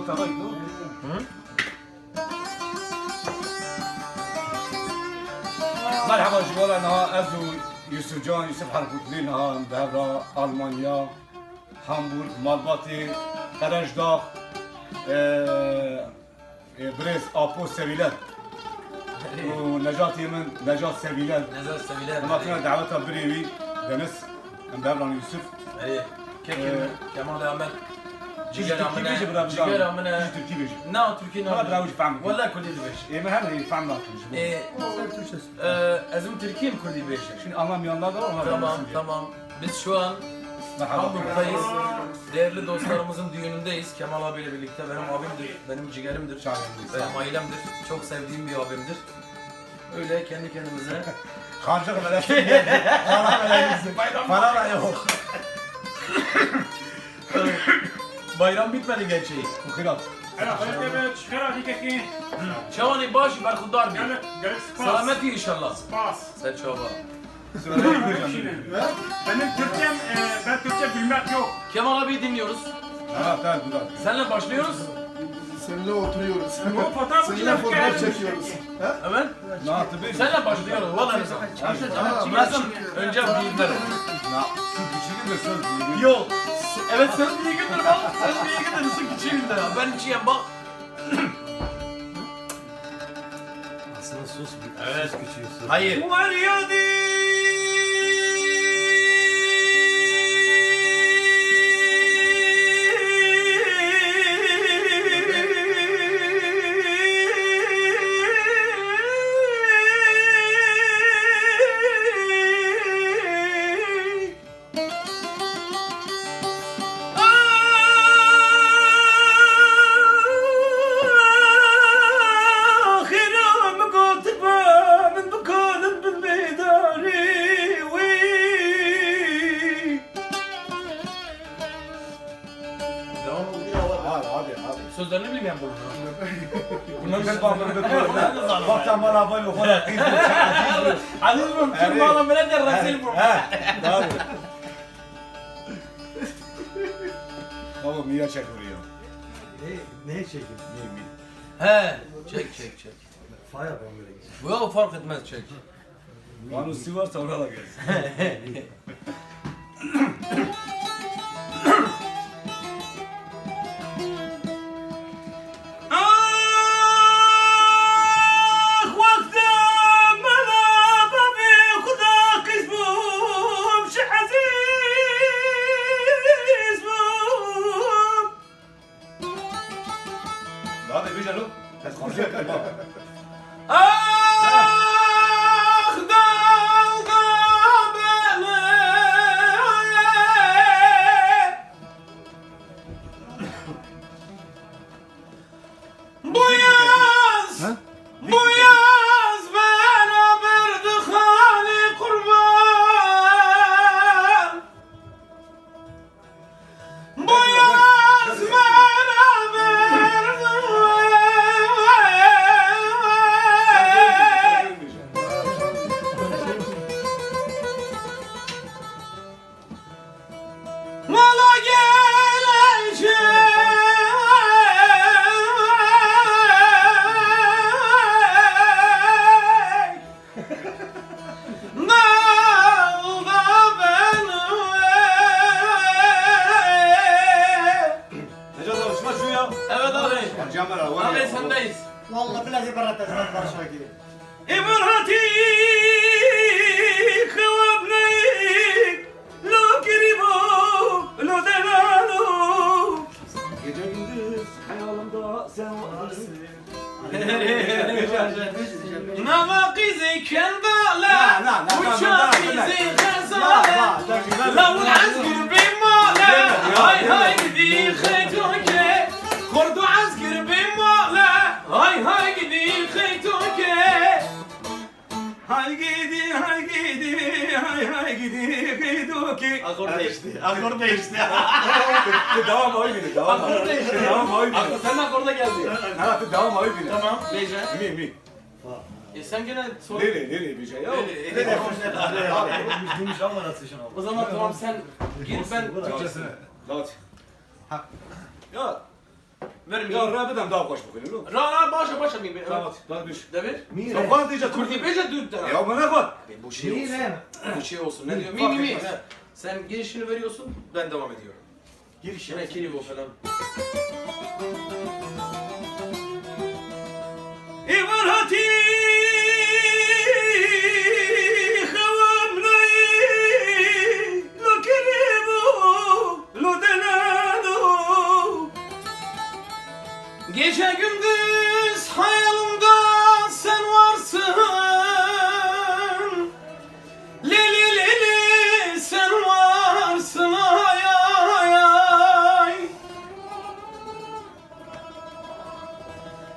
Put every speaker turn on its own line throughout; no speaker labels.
tamam. مرحبا جوارا نها ازو يوسف جان يوسف حركوتلي نها بهبرا المانيا هامبورغ مالباتي قرجداغ بريز ابو سيفيلان ونجاة يمن نجاة سيفيلان
نجاة سيفيلان
ما فينا دعوتها بريوي دنس بهبرا يوسف
ايه كيف كمان امل
جيجر
امنا
تركي بيجي
نا تركي
ما براوج فهم
ولا كل دي بيش
ايه ما هم فهم
ايه ازم Türkiye mi Kurdi beşi?
Şimdi Almanyalılar da var onlar.
Tamam. Biz şu an Hamburg'dayız. Değerli dostlarımızın düğünündeyiz. Kemal abiyle birlikte. Benim abimdir, benim ciğerimdir, benim ailemdir. Çok sevdiğim bir abimdir. Öyle kendi kendimize.
Karşılık melesin. Para melesin. Para da yok.
Bayram bitmedi gerçeği.
Kukirat.
Çavani başı berkudar bir. Selameti inşallah.
Spas.
Sen çava.
Benim Türkçem, ben Türkçe bilmek yok.
Kemal abi dinliyoruz.
Evet, güzel.
Seninle başlıyoruz.
Seninle oturuyoruz.
O fotoğraf
Seninle fotoğraf çekiyoruz.
Evet.
Ne yaptı be?
Seninle başlıyoruz. Vallahi Çimezim. Önce büyükler.
Su küçüğü de söz büyüğü.
Yok. Evet söz büyüğüdür bak. Söz büyüğüdür. Su küçüğüdür. Ben içeyim bak.
Aslında sus bir
Evet.
sus küçüğü sus.
Hayır.
Var ya
Sözlerini bilmeyen bunu.
Bunlar hep bağımlı bir Baktan bana böyle olarak
Aziz bu Türk bağlam böyle der Rasil bu.
Doğru. Baba Mia çek vuruyor.
Ne çekeyim?
He. Çek.
Fay yapalım böyle gitsin.
Bu ya fark etmez çek.
Vanusi varsa ona da gelsin. Hadi bir canım. Ses konuşuyor.
Abi sendeyiz.
Vallahi billahi barata zaman karşıma gibi.
İbrati kıvabni lo kiribo lo delalo.
Gece gündüz hayalimda sen varsın.
نواقيزي كنبالة وشاقيزي غزالة لو العسكر بمالة هاي قدي خيتوكي كردو عسكر بمالة هاي قدي خيتوكي
Hay gidi gidoki.
Akor değişti.
Devam oy biri. Devam
Akor değişti.
Devam oy biri.
Akor sen akorda geldi.
Evet devam oy biri.
Tamam. Leyce.
Mi.
Sen gene sor.
Nereye bir şey yok.
Gümüş ama nasıl şuna
O zaman tamam sen gir ben
Türkçesine. Dağıt. Ya
Ya
vermeyeyim.
rabıdan daha koş bakayım.
Rana başa mıyım?
Tamam, bak düş.
Devir.
Mire.
Sen bana diyecek
Kurdi beje dürtten.
Ya bana bak.
Bu şey olsun.
Mire.
Bu şey olsun. Ne diyor?
Fark
Mi.
etmez.
He. Sen girişini veriyorsun, ben devam ediyorum.
Giriş
Yine kirivo falan.
İmarati havamrayı lo keribu lo denado.
Gece gündüz hayalimde sen varsın. Lili sen varsın ay ay ay.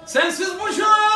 Sensiz bu şarkı